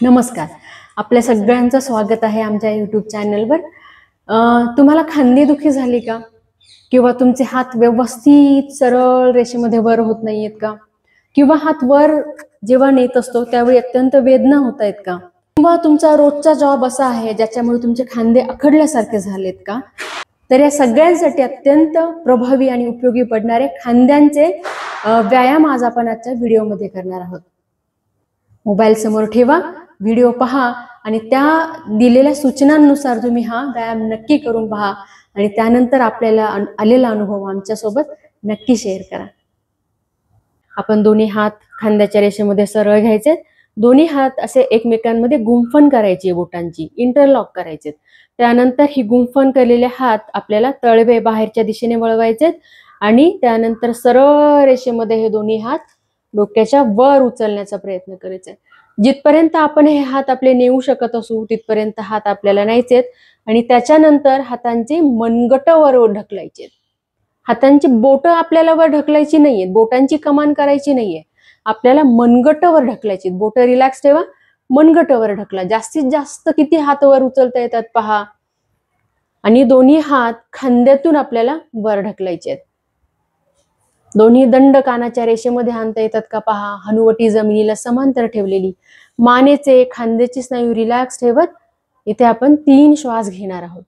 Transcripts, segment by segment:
नमस्कार. आपल्या सगळ्यांचं स्वागत आहे आमच्या YouTube चॅनलवर. तुम्हाला खांदेदुखी झाली का? किंवा तुमचे हात व्यवस्थित सरळ रेषेमध्ये वर होत नाहीयेत का? किंवा हात वर जेव्हा नेत असतो त्यावेळी अत्यंत वेदना होत आहेत का? किंवा तुमचा रोजचा जॉब असा आहे ज्याच्यामुळे तुमचे खांदे अखडल्यासारखे झालेत का? तर या सगळ्यांसाठी अत्यंत प्रभावी आणि उपयोगी पडणारे खांद्यांचे व्यायाम आज आपण आजच्या व्हिडिओमध्ये करणार आहोत. मोबाईल समोर ठेवा, व्हिडिओ पहा आणि त्या दिलेल्या सूचनांनुसार तुम्ही हा व्यायाम नक्की करून पहा आणि त्यानंतर आपल्याला आलेला अनुभव आमच्यासोबत नक्की शेअर करा. आपण दोन्ही हात खांद्याच्या रेषेमध्ये सरळ घ्यायचे. दोन्ही हात असे एकमेकांमध्ये गुंफण करायची, बोटांची इंटरलॉक करायचे. त्यानंतर ही गुंफण केलेले हात आपल्याला तळवे बाहेरच्या दिशेने वळवायचे आणि त्यानंतर सरळ रेषेमध्ये हे दोन्ही हात डोक्याच्या वर उचलण्याचा प्रयत्न करायचा. जिथपर्यंत आपण हे हात आपले नेऊ शकत असू तिथपर्यंत हात आपल्याला न्यायचेत आणि त्याच्यानंतर हातांचे मनगट वर ढकलायचे. हातांची बोटं आपल्याला वर ढकलायची नाहीयेत, बोटांची कमान करायची नाहीये, आपल्याला मनगट वर ढकलायची. बोटं रिलॅक्स ठेवा, मनगट वर ढकला. जास्तीत जास्त किती हात वर उचलता येतात पहा आणि दोन्ही हात खांद्यातून आपल्याला वर ढकलायचे आहेत. दोन्ही दंड कानाच्या रेषेमध्ये आणता येतात का पहा. हनुवटी जमिनीला समांतर ठेवलेली, मानेचे खांद्याचे स्नायू रिलॅक्स ठेवत इथे आपण 3 श्वास घेणार आहोत.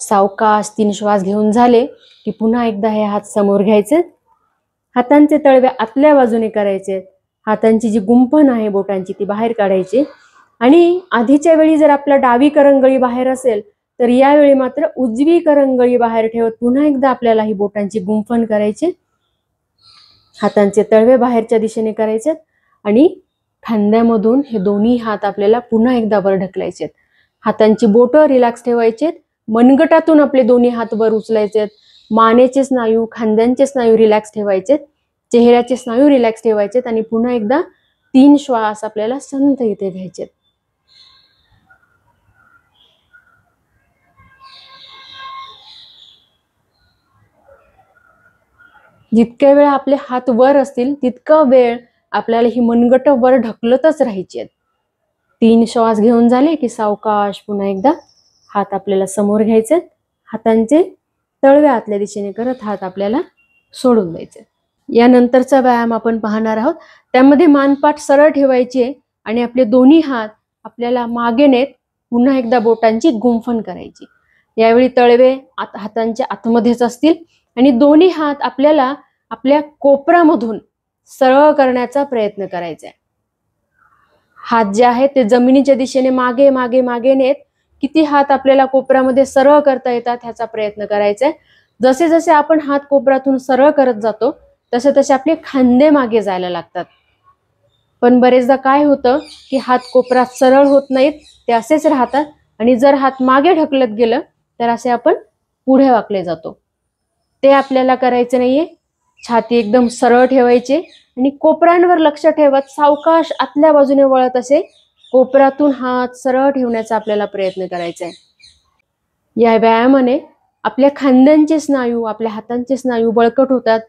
सावकाश 3 श्वास घेऊन झाले की पुन्हा एकदा हे हात समोर घ्यायचे. हातांचे तळवे आतल्या बाजूने करायचे. हातांची जी गुंफण आहे बोटांची ती बाहेर काढायची आणि आधीच्या वेळी जर आपला डावी करंगळी बाहेर असेल तर यावेळी मात्र उजवी करंगळी बाहेर ठेवत पुन्हा एकदा आपल्याला ही बोटांची गुंफण करायची. हातांचे तळवे बाहेरच्या दिशेने करायचे आणि खांद्यामधून हे दोन्ही हात आपल्याला पुन्हा एकदा वर ढकलायचे. हातांची बोटं रिलॅक्स ठेवायचे. मनगटातून आपले दोन्ही हात वर उचलायचे. मानेचे स्नायू, खांद्यांचे स्नायू रिलॅक्स ठेवायचे. चेहऱ्याचे स्नायू रिलॅक्स ठेवायचे आणि पुन्हा एकदा 3 श्वास आपल्याला संथ इथे घ्यायचे. जितक्या वेळ आपले हात वर असतील तितका वेळ आपल्याला ही मनगट वर ढकलतच राहायची. 3 श्वास घेऊन झाले की सावकाश पुन्हा एकदा हात आपल्याला समोर घ्यायचे. हातांचे तळवे आतल्या दिशेने करत हात आपल्याला सोडून द्यायचे. यानंतरचा व्यायाम आपण पाहणार आहोत. त्यामध्ये मानपाठ सरळ ठेवायची आणि आपले दोन्ही हात आपल्याला मागे नेत पुन्हा एकदा बोटांची गुंफण करायची. यावेळी तळवे हातांच्या आतमध्येच असतील आणि दोन्ही हात आपल्याला आपल्या कोपरामधून सरळ करण्याचा प्रयत्न करायचा आहे. हात जे आहेत ते जमिनीच्या दिशेने मागे मागे मागे नेत किती हात आपल्याला कोपरामध्ये सरळ करता येतात ह्याचा प्रयत्न करायचा आहे. जसे जसे आपण हात कोपरातून सरळ करत जातो तसे तसे आपले खांदे मागे जायला लागतात. पण बरेचदा काय होतं की हात कोपरात सरळ होत नाहीत, ते असेच राहतात आणि जर हात मागे ढकलत गेलं तर असे आपण पुढे वाकले जातो. ते आपल्याला करायचं नाहीये. छाती एकदम सरळ ठेवायची आणि कोपरांवर लक्ष ठेवत सावकाश आतल्या बाजूने वळत असे कोपरातून हात सरळ ठेवण्याचा आपल्याला प्रयत्न करायचा आहे. या व्यायामाने आपल्या खांद्यांचे स्नायू, आपल्या हातांचे स्नायू बळकट होतात.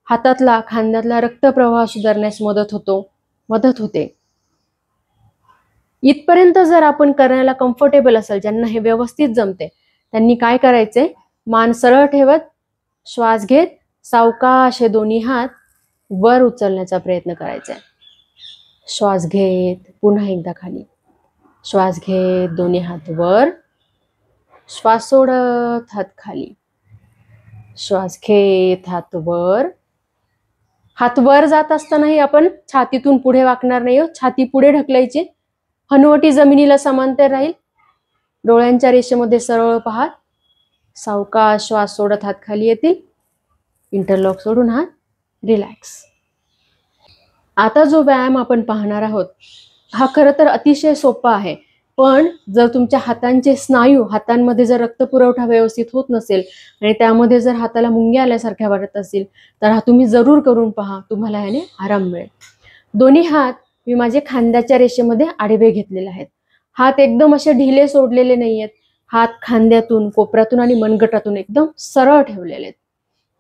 हातातला खांद्यातला रक्तप्रवाह सुधारण्यास मदत होते. इथपर्यंत जर आपण करायला कम्फर्टेबल असेल, ज्यांना हे व्यवस्थित जमते, त्यांनी काय करायचंय, मान सरळ ठेवत श्वास घेत सावकाश हे दोन्ही हात वर उचलण्याचा प्रयत्न करायचा आहे. श्वास घेत पुन्हा एकदा खाली, श्वास घेत दोन्ही हात वर, श्वास सोडत हात खाली, श्वास घेत हात वर. हात वर जात असतानाही आपण छातीतून पुढे वाकणार नाही, छाती पुढे ढकलायची. हनुवटी जमिनीला समांतर राहील. डोळ्यांच्या रेषेमध्ये सरळ पाहत सावकाश श्वास सोडत हात खाली येतील. इंटरलॉक सोडून हात रिलॅक्स. आता जो व्यायाम आपण पाहणार आहोत हा खरं तर अतिशय सोपा आहे, पण जर तुमच्या हातांचे स्नायू, हातांमध्ये जर रक्तपुरवठा व्यवस्थित होत नसेल आणि त्यामध्ये जर हाताला मुंग्या आल्यासारख्या वाटत असतील तर हा तुम्ही जरूर करून पहा, तुम्हाला याने आराम मिळेल. दोन्ही हात मी माझे खांद्याच्या रेषेमध्ये आडवे घेतलेले आहेत. हात एकदम असे ढिले सोडलेले नाहीयेत. हात खांद्यातून, कोपऱ्यातून आणि मनगटातून एकदम सरळ ठेवलेले आहेत.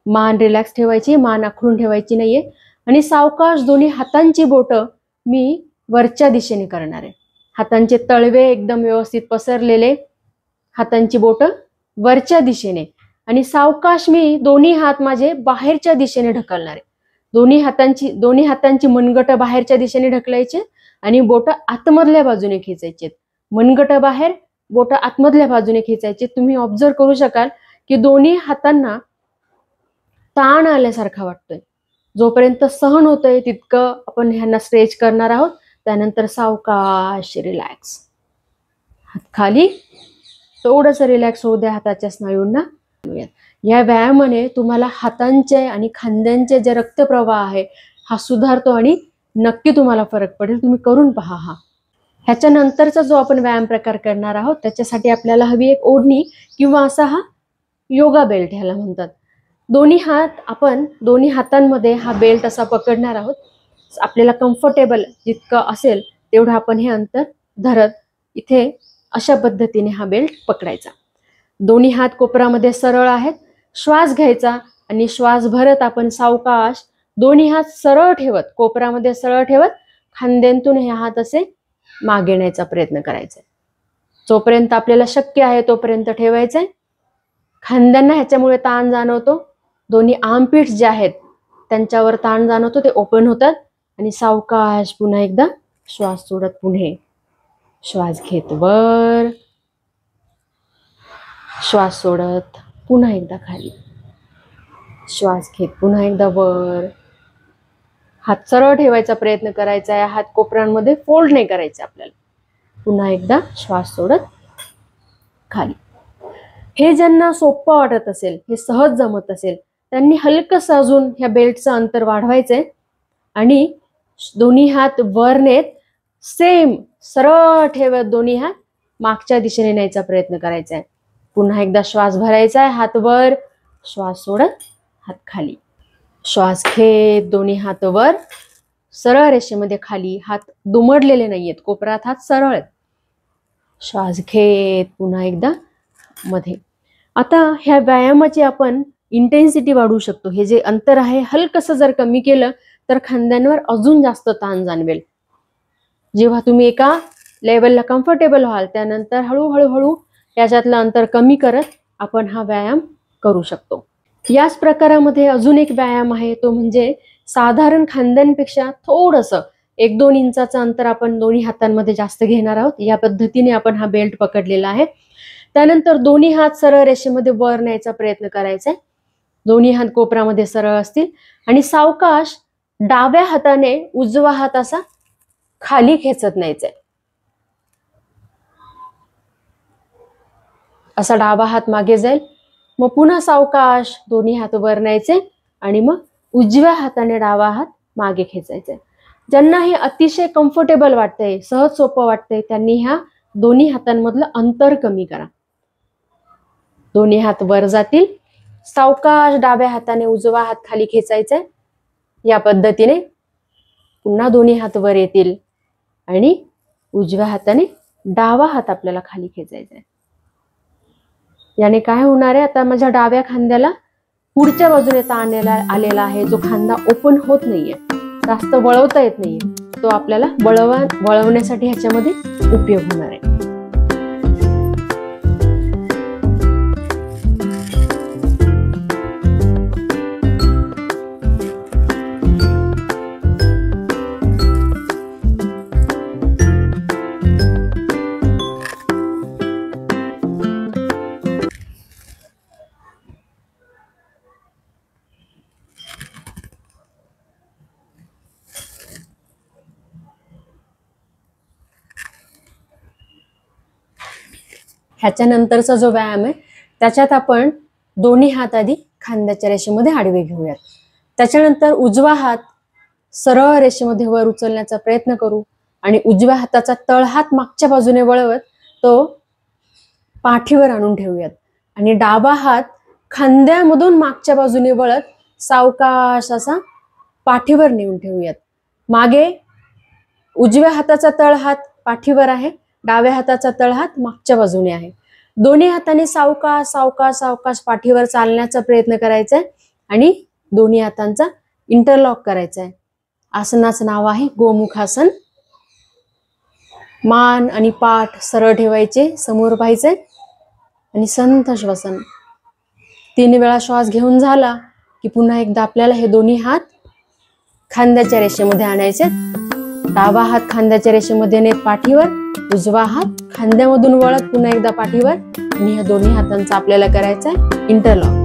मान रिलॅक्स ठेवायची, मान आखडून ठेवायची नाहीये. आणि सावकाश दोन्ही हातांची बोटं मी वरच्या दिशेने करणार आहे. हातांचे तळवे एकदम व्यवस्थित पसरलेले, हातांची बोटं वरच्या दिशेने, आणि सावकाश मी दोन्ही हात माझे बाहेरच्या दिशेने ढकलणार आहे. दोन्ही हातांची मनगटं बाहेरच्या दिशेने ढकलायचे आणि बोटं आतमधल्या बाजूने खेचायचे. मनगटं बाहेर, बोटं आतमधल्या बाजूने खेचायचे. तुम्ही ऑब्झर्व करू शकाल की दोन्ही हातांना ताण आल्यासारखा वाटतोय. जोपर्यंत सहन होतंय तितकं आपण ह्यांना स्ट्रेच करणार आहोत. त्यानंतर सावकाश रिलॅक्स, हात खाली, थोडंसं रिलॅक्स होऊ द्या हाताच्या स्नायूंना. या व्यायामाने तुम्हाला हातांचे आणि खांद्यांचे जे रक्तप्रवाह आहे हा सुधारतो आणि नक्की तुम्हाला फरक पडेल. तुम्ही करून पहा हा. ह्याच्यानंतरचा जो आपण व्यायाम प्रकार करणार आहोत त्याच्यासाठी आपल्याला हवी एक ओढणी किंवा असा हा योगा बेल्ट ह्याला म्हणतात. दोन्ही हातांमध्ये हा बेल्ट असा पकडणार आहोत. आपल्याला कम्फर्टेबल जितकं असेल तेवढं आपण हे अंतर धरत इथे अशा पद्धतीने हा बेल्ट पकडायचा. दोन्ही हात कोपरामध्ये सरळ आहेत. श्वास घ्यायचा आणि श्वास भरत आपण सावकाश दोन्ही हात सरळ ठेवत, कोपरामध्ये सरळ ठेवत, खांद्यांतून हे हात असे मागे नेण्याचा प्रयत्न करायचा. जोपर्यंत आपल्याला शक्य आहे तोपर्यंत ठेवायचंय. खांद्यांना ह्याच्यामुळे ताण जाणवतो. दोन्ही आर्मपिट्स जे आहेत त्यांच्यावर ताण जाणवतो, ते ओपन होतात. आणि सावकाश पुन्हा एकदा श्वास सोडत पुढे, श्वास घेत वर, श्वास सोडत पुन्हा एकदा खाली, श्वास घेत पुन्हा एकदा वर. हात सरळ ठेवायचा प्रयत्न करायचा आहे. हात कोपऱ्यांमध्ये फोल्ड नाही करायचे आपल्याला. पुन्हा एकदा श्वास सोडत खाली. हे ज्यांना सोपं वाटत असेल, हे सहज जमत असेल, त्यांनी हलकंसं अजून ह्या बेल्टचं अंतर वाढवायचंय आणि दोन्ही हात वर नेत सेम सरळ ठेवत दोन्ही हात मागच्या दिशेने न्यायचा प्रयत्न करायचा आहे. पुन्हा एकदा श्वास भरायचा आहे, हात वर, श्वास सोडत हात खाली, श्वास घेत दोन्ही हात वर, सरळ रेषेमध्ये खाली. हात दुमडलेले नाहीयेत, कोपऱ्यात हात सरळ आहेत. श्वास घेत पुन्हा एकदा मध्ये. आता ह्या व्यायामाची आपण इंटेन्सिटी वाढवू शकतो. हे जे अंतर आहे हलकसं जर कमी केलं तर खांद्यांवर अजून जास्त ताण जाणवेल. जेव्हा तुम्ही एका लेवलला कम्फर्टेबल व्हाल त्यानंतर हळूहळू याच्यातलं अंतर कमी करत आपण हा व्यायाम करू शकतो. याच प्रकारामध्ये अजून एक व्यायाम आहे, तो म्हणजे साधारण खांद्यांपेक्षा थोडंसं 1-2 इंचाचं अंतर आपण दोन्ही हातांमध्ये जास्त घेणार आहोत. या पद्धतीने आपण हा बेल्ट पकडलेला आहे. त्यानंतर दोन्ही हात सरळ रेषेमध्ये वर न्यायचा प्रयत्न करायचा आहे. दोन्ही हात कोपरामध्ये सरळ असतील आणि सावकाश डाव्या हाताने उजवा हात असा खाली खेचत न्यायचा आहे. असा डावा हात मागे जाईल. मग पुन्हा सावकाश दोन्ही हात वर न्यायचे आणि मग उजव्या हाताने डावा हात मागे खेचायचा. ज्यांना हे अतिशय कम्फर्टेबल वाटतंय, सहज सोपं वाटतंय, त्यांनी ह्या दोन्ही हातांमधलं अंतर कमी करा. दोन्ही हात वर जातील. सावकाश डाव्या हाताने उजवा हात खाली खेचायचा. या पद्धतीने पुन्हा दोन्ही हात वर येतील आणि उजव्या हाताने डावा हात आपल्याला खाली खेचायचा आहे. याने काय होणार आहे, आता माझ्या डाव्या खांद्याला पुढच्या बाजूने ताण आलेला आहे. जो खांदा ओपन होत नाहीये, जास्त वळवता येत नाहीये, तो आपल्याला वळवण्यासाठी ह्याच्यामध्ये उपयोग होणार आहे. ह्याच्यानंतरचा जो व्यायाम आहे त्याच्यात आपण दोन्ही हात आधी खांद्याच्या रेषेमध्ये आडवे घेऊयात. त्याच्यानंतर उजवा हात सरळ रेषेमध्ये वर उचलण्याचा प्रयत्न करू आणि उजव्या हाताचा तळहात मागच्या बाजूने वळवत तो पाठीवर आणून ठेवूयात आणि डावा हात खांद्यामधून मागच्या बाजूने वळत सावकाश असा पाठीवर नेऊन ठेवूयात. मागे उजव्या हाताचा तळहात पाठीवर आहे, डाव्या हाताचा तळहात मागच्या बाजूने आहे. दोन्ही हाताने सावकाश सावकाश सावकाश पाठीवर चालण्याचा प्रयत्न करायचा आहे आणि दोन्ही हातांचा इंटरलॉक करायचा आहे. आसनाचं नाव आहे गोमुखासन. मान आणि पाठ सरळ ठेवायचे, समोर पाहायचे आणि संथ श्वसन. 3 वेळा श्वास घेऊन झाला की पुन्हा एकदा आपल्याला हे दोन्ही हात खांद्याच्या रेषेमध्ये आणायचे. डावा हात खांद्याच्या रेषेमध्ये नेत पाठीवर, उजवा हात खांद्यामधून वळत पुन्हा एकदा पाठीवर आणि ह्या दोन्ही हातांचा आपल्याला करायचा आहे इंटरलॉक.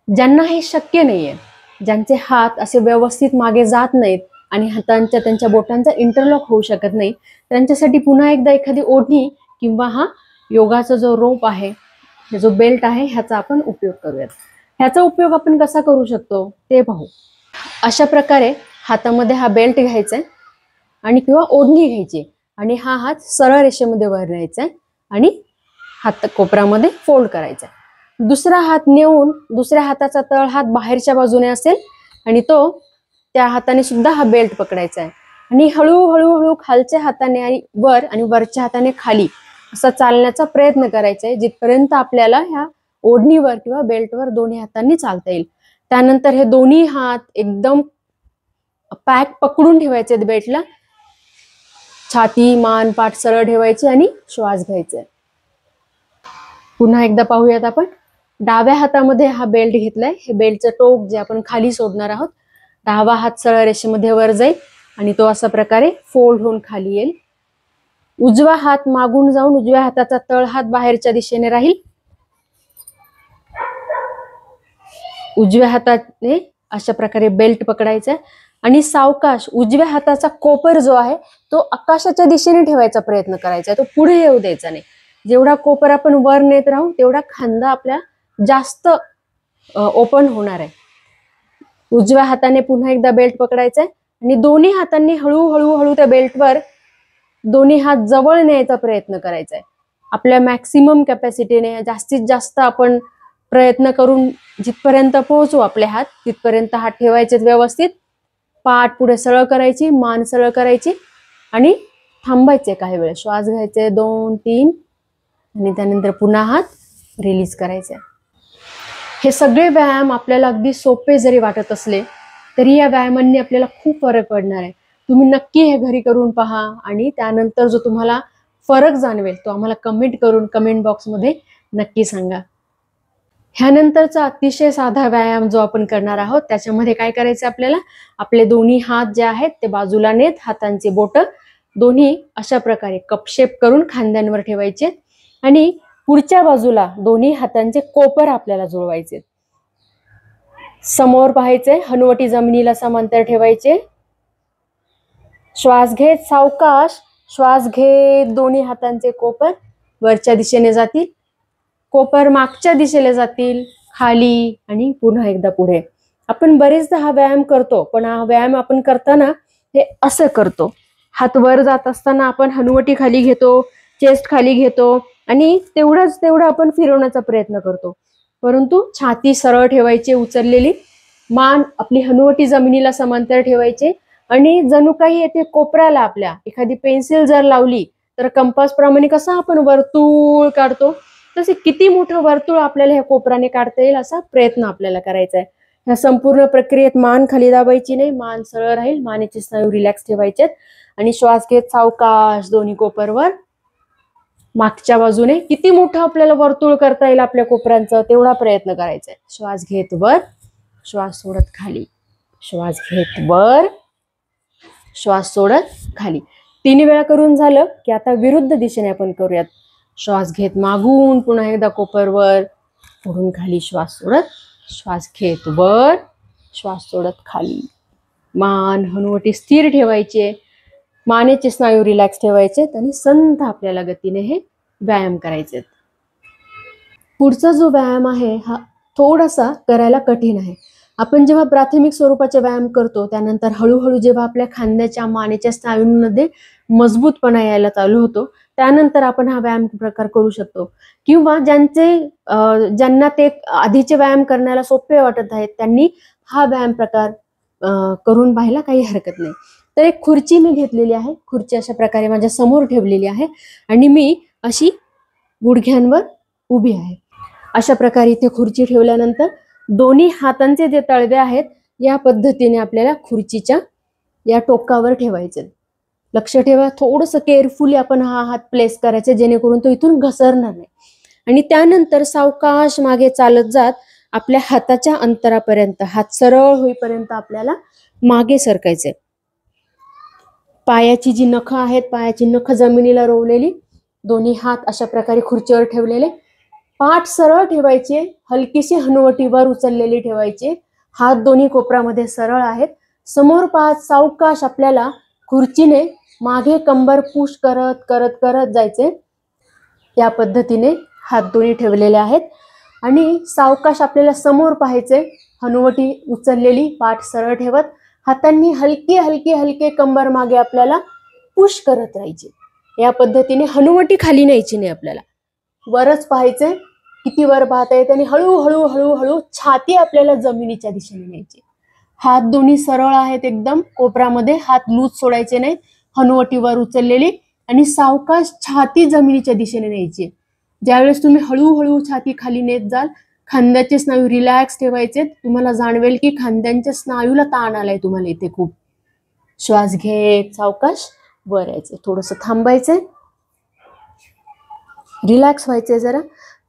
ज्यांना हे शक्य नाहीये, ज्यांचे हात असे व्यवस्थित मागे जात नाहीत आणि त्यांच्या बोटांचा इंटरलॉक होऊ शकत नाही, त्यांच्यासाठी पुन्हा एकदा एखादी ओढणी किंवा हा योगाचा जो रोप आहे, जो बेल्ट आहे, ह्याचा आपण उपयोग करूयात. ह्याचा उपयोग आपण कसा करू शकतो ते पाहू. अशा प्रकारे हातामध्ये हा बेल्ट घ्यायचा आहे आणि किंवा ओढणी घ्यायची आणि हा हात सरळ रेषेमध्ये वर न्यायचा आहे आणि हात कोपरामध्ये फोल्ड करायचा आहे. दुसरा हात नेऊन दुसऱ्या हाताचा तळ हात बाहेरच्या बाजूने असेल आणि तो त्या हाताने सुद्धा हा बेल्ट पकडायचा आहे आणि हळूहळू हळू खालच्या हाताने आणि वरच्या हाताने खाली असा चालण्याचा प्रयत्न करायचा आहे, जिथपर्यंत आपल्याला ह्या ओढणीवर किंवा बेल्टवर दोन्ही हातांनी चालता येईल. त्यानंतर हे दोन्ही हात एकदम पॅक पकडून ठेवायचे बेल्टला. छाती, मान, पाठ सरळ ठेवायची आणि श्वास घ्यायचा. पुन्हा एकदा पाहूयात आपण. डाव्या हातामध्ये हा बेल्ट घेतलाय. हे बेल्टचं टोक जे आपण खाली सोडणार आहोत, डावा हात सरळ रेषेमध्ये वर जाईल आणि तो अशा प्रकारे फोल्ड होऊन खाली येईल. उजवा हात मागून जाऊन उजव्या हाताचा तळ हात बाहेरच्या दिशेने राहील. उजव्या हाताने अशा प्रकारे बेल्ट पकडायचा आणि सावकाश उजव्या हाताचा कोपर जो आहे तो आकाशाच्या दिशेने ठेवायचा प्रयत्न करायचा. तो पुढे येऊ द्यायचा नाही. जेवढा कोपर आपण वर नेत राहू तेवढा खांदा आपल्या जास्त ओपन होणार आहे. उजव्या हाताने पुन्हा एकदा बेल्ट पकडायचा आणि दोन्ही हातांनी हळूहळू हळू त्या बेल्टवर दोन्ही हात जवळ न्यायचा प्रयत्न करायचा आहे. आपल्या मॅक्सिमम कॅपॅसिटीने जास्तीत जास्त आपण प्रयत्न करून जिथपर्यंत पोहोचू आपले हात तिथपर्यंत हात ठेवायचे व्यवस्थित. पाठ पुढे सरळ करायची, मान सरळ करायची आणि थांबायचे काही वेळ. श्वास घ्यायचे 2, 3 आणि त्यानंतर पुन्हा हात रिलीज करायचे. हे सगळे व्यायाम आपल्याला अगदी सोपे जरी वाटत असले तरी या व्यायामांनी आपल्याला खूप फरक पडणार आहे. तुम्ही नक्की हे घरी करून पहा आणि त्यानंतर जो तुम्हाला फरक जाणवेल तो आम्हाला कमेंट बॉक्समध्ये नक्की सांगा. ह्यानंतरचा अतिशय साधा व्यायाम जो आपण करणार आहोत त्याच्यामध्ये काय करायचं आपल्याला, आपले दोन्ही हात जे आहेत ते बाजूला नेत हातांची बोट दोन्ही अशा प्रकारे कपशेप करून खांद्यांवर ठेवायचे आणि पुढच्या बाजूला दोन्ही हातांचे कोपर आपल्याला जुळवायचे. समोर पाहायचे, हनुवटी जमिनीला समांतर ठेवायचे. श्वास घेत सावकाश श्वास घेत दोन्ही हातांचे कोपर वरच्या दिशेने जातील, कोपर मागच्या दिशेला जातील, खाली आणि पुन्हा एकदा पुढे. आपण बरेचदा हा व्यायाम करतो, पण हा व्यायाम आपण करताना हे असं करतो. हात वर जात असताना आपण हनुवटी खाली घेतो, चेस्ट खाली घेतो आणि तेवढं आपण फिरवण्याचा प्रयत्न करतो. परंतु छाती सरळ ठेवायची उचललेली, मान आपली हनुवटी जमिनीला समांतर ठेवायचे आणि जणू काही येथे कोपऱ्याला आपल्या एखादी पेन्सिल जर लावली तर कंपास प्रमाणे कसं आपण वर्तुळ काढतो तसे किती मोठं वर्तुळ आपल्याला ह्या कोपराने काढता येईल असा प्रयत्न आपल्याला करायचा आहे. ह्या संपूर्ण प्रक्रियेत मान खाली दाबायची नाही, मान सरळ राहील, मानेचे स्नायू रिलॅक्स ठेवायचे आणि श्वास घेत सावकाश दोन्ही कोपरवर मागच्या बाजूने किती मोठं आपल्याला वर्तुळ करता येईल आपल्या कोपऱ्यांचं तेवढा प्रयत्न करायचा आहे. श्वास घेत वर, श्वास सोडत खाली, श्वास घेत वर, श्वास सोडत खाली. 3 वेळा करून झालं की आता विरुद्ध दिशेने आपण करूयात. श्वास घेत मागून पुन्हा एकदा कोपरवर, पुढून खाली श्वास सोडत, श्वास घेत वर, श्वास सोडत खाली. मान हनुवटी स्थिर ठेवायचे. मानेचे स्नायू रिलॅक्स ठेवायचे आणि संथ आपल्याला गतीने हे व्यायाम करायचे. पुढचा जो व्यायाम आहे हा थोडासा करायला कठीण आहे. आपण जेव्हा प्राथमिक स्वरूपाचे व्यायाम करतो त्यानंतर हळूहळू जेव्हा आपल्या खांद्याच्या मानेच्या स्नायूंमध्ये मजबूतपणा यायला चालू होतो त्यानंतर आपण हा व्यायाम प्रकार करू शकतो. किंवा ज्यांना ते आधीचे व्यायाम करण्याला सोपे वाटत आहेत त्यांनी हा व्यायाम प्रकार करून पाहायला काही हरकत नाही. तर एक खुर्ची मी घेतलेली आहे. खुर्ची अशा प्रकारे माझ्या समोर ठेवलेली आहे आणि मी अशी गुडघ्यांवर उभी आहे. अशा प्रकारे इथे खुर्ची ठेवल्यानंतर दोन्ही हातांचे जे तळवे आहेत या पद्धतीने आपल्याला खुर्चीच्या या टोकावर ठेवायचे. लक्ष ठेवा, थोडंसं केअरफुली आपण हा हात प्लेस करायचा जेणेकरून तो इथून घसरणार नाही. आणि त्यानंतर सावकाश मागे चालत जात आपल्या हाताच्या अंतरापर्यंत हात सरळ होईपर्यंत आपल्याला मागे सरकायचे. पायाची जी नखं आहेत, पायाची नखं जमिनीला रोवलेली, दोन्ही हात अशा प्रकारे खुर्चीवर ठेवलेले, पाठ सरळ ठेवायचे, हलकीशी हनुवटी वर उचललेली ठेवायची, हात दोन्ही कोपरामध्ये सरळ आहेत. समोर पाहत सावकाश आपल्याला खुर्चीने मागे कंबर पुश करत करत करत जायचे. या पद्धतीने हात दोन्ही ठेवलेले आहेत आणि सावकाश आपल्याला समोर पाहायचे, हनुवटी उचललेली, पाठ सरळ ठेवत हातांनी हलकी हलकी हलके कंबर मागे आपल्याला पुश करत राहायचे. या पद्धतीने हनुवटी खाली न्यायची नाही, आपल्याला वरच पाहायचे, किती वर पाहता येते आणि हळूहळू हळूहळू छाती आपल्याला जमिनीच्या दिशेने न्यायची. हात दोन्ही सरळ आहेत एकदम कोपरामध्ये, हात लूज सोडायचे नाहीत, हनुवटी वर उचललेली आणि सावकाश छाती जमिनीच्या दिशेने न्यायची. ज्यावेळेस तुम्ही हळूहळू छाती खाली नेत जाल खांद्याचे स्नायू रिलॅक्स ठेवायचे. तुम्हाला जाणवेल की खांद्यांच्या स्नायूला ताण आलाय तुम्हाला इथे खूप. श्वास घेत सावकाश वर यायचे, थोडंसं थांबायचे, रिलॅक्स व्हायचे जरा.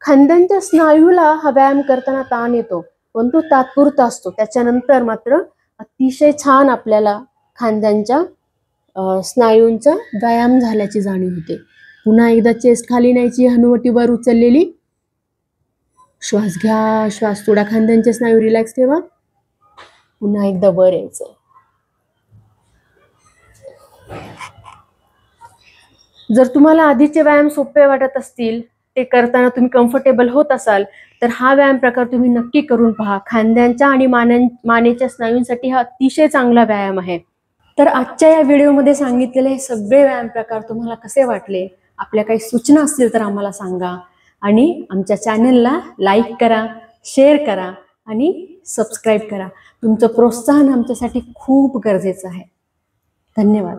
खांद्यांच्या स्नायूला हा व्यायाम करताना ताण येतो पण तो तात्पुरता असतो. त्याच्यानंतर मात्र अतिशय छान आपल्याला खांद्यांच्या स्नायूंचा व्यायाम झाल्याची जाणीव होते. पुन्हा एकदा चेस्ट खाली न्यायची, हनुवटी वर उचललेली, श्वास घ्या, श्वास सोडा, खांद्यांचे स्नायू रिलॅक्स ठेवा, पुन्हा एकदा वर यायचं. जर तुम्हाला आधीचे व्यायाम सोपे वाटत असतील, ते करताना तुम्ही कम्फर्टेबल होत असाल तर हा व्यायाम प्रकार तुम्ही नक्की करून पहा. खांद्यांच्या आणि मानेच्या स्नायूंसाठी हा अतिशय चांगला व्यायाम आहे. तर आजच्या या व्हिडिओमध्ये सांगितलेले हे सगळे व्यायाम प्रकार तुम्हाला कसे वाटले, आपल्या काही सूचना असतील तर आम्हाला सांगा आणि आमच्या चॅनलला लाईक करा, शेअर करा आणि सबस्क्राईब करा. तुमचं प्रोत्साहन आमच्यासाठी खूप गरजेचं आहे. धन्यवाद.